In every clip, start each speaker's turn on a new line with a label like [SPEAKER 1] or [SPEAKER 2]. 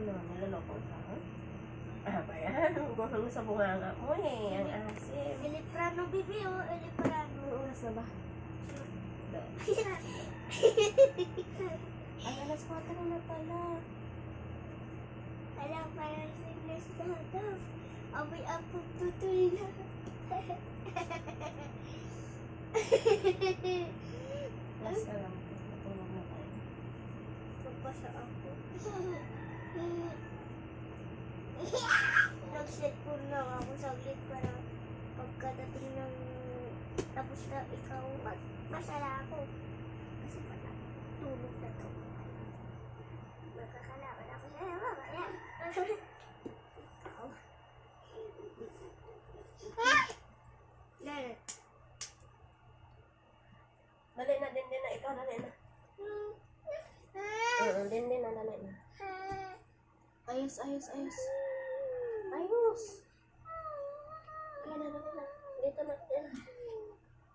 [SPEAKER 1] Ano, niloloko ka? Ah, ba yan? Gulong sa bunganga mo eh, ang asim.
[SPEAKER 2] Eliprano, bibi, oh. Eliprano.
[SPEAKER 1] Anong oras na ba? Ay, alas 4 na pala.
[SPEAKER 2] Alam, parang sickness na ito. Amoy ako tutuloy na.
[SPEAKER 1] Last na lang. Natulog na tayo.
[SPEAKER 2] Magpasa ako. Nag-cellphone lang ako saglit para pagkadating ng tapos na ikaw masala ako. Kasi pala, tulog na to. Magkakalaban ako sa'yo, mamaya. Lala.
[SPEAKER 1] Dali na, din na. Ikaw, dali na. Din na, dali na. Ayos. Ayos. Kaya na, dali na. Dito na.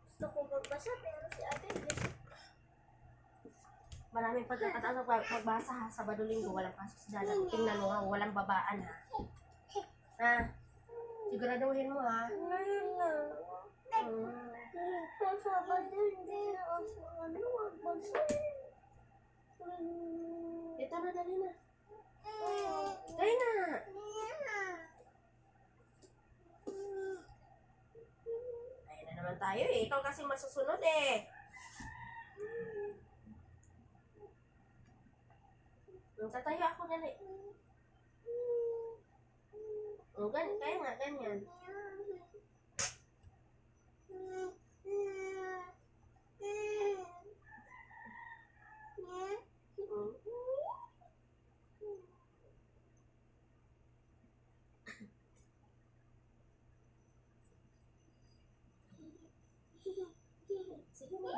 [SPEAKER 2] Gusto kong magbasa pero si ate gusto.
[SPEAKER 1] Maraming pagkakataon magbasa ha. Sabado linggo, walang pasok sa dalan. Tingnan mo ha, walang babaan ha. Ha? Siguraduhin mo ha.
[SPEAKER 2] Ngayon na. Sasabad hindi ako magbasa.
[SPEAKER 1] Dito na, dali na. Dali na. Ayun na naman tayo eh. Ikaw kasi masusunod eh. Tatayo ako dali. Kaya nga, ganyan. Sige mo.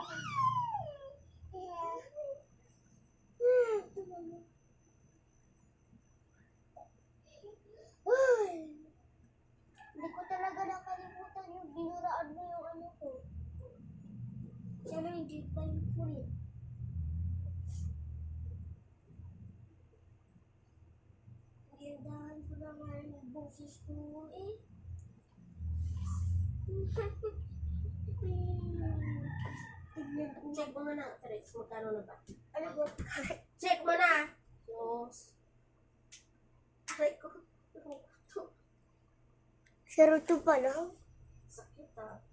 [SPEAKER 2] Hindi ko talaga nakalimutan yung binuraan mo yung ano ko. Sana hindi pa yung kulit. Gindahan ko naman yung boses ko eh.
[SPEAKER 1] Check mo na. Terex, magkano na ba?
[SPEAKER 2] Ano ba?
[SPEAKER 1] Check mo na. Diyos.
[SPEAKER 2] Aray ko. 02 pa lang.
[SPEAKER 1] Sakit ah.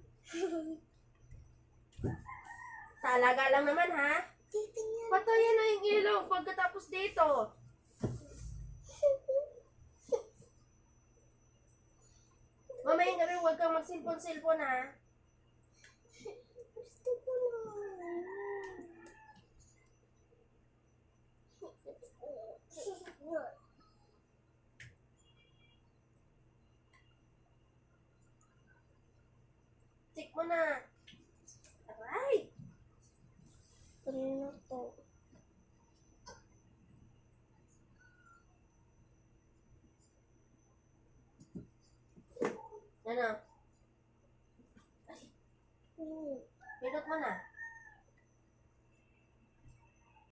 [SPEAKER 1] Talaga lang naman ha.
[SPEAKER 2] Titingnan.
[SPEAKER 1] Patayin na yung ilaw pagkatapos dito. Mamayang gabi huwag kang magsilpon-silpon ha.
[SPEAKER 2] Gusto ko na.
[SPEAKER 1] Check mo na. Aray!
[SPEAKER 2] Kanina to.
[SPEAKER 1] Ano?
[SPEAKER 2] Hmm.
[SPEAKER 1] Pinot mo na.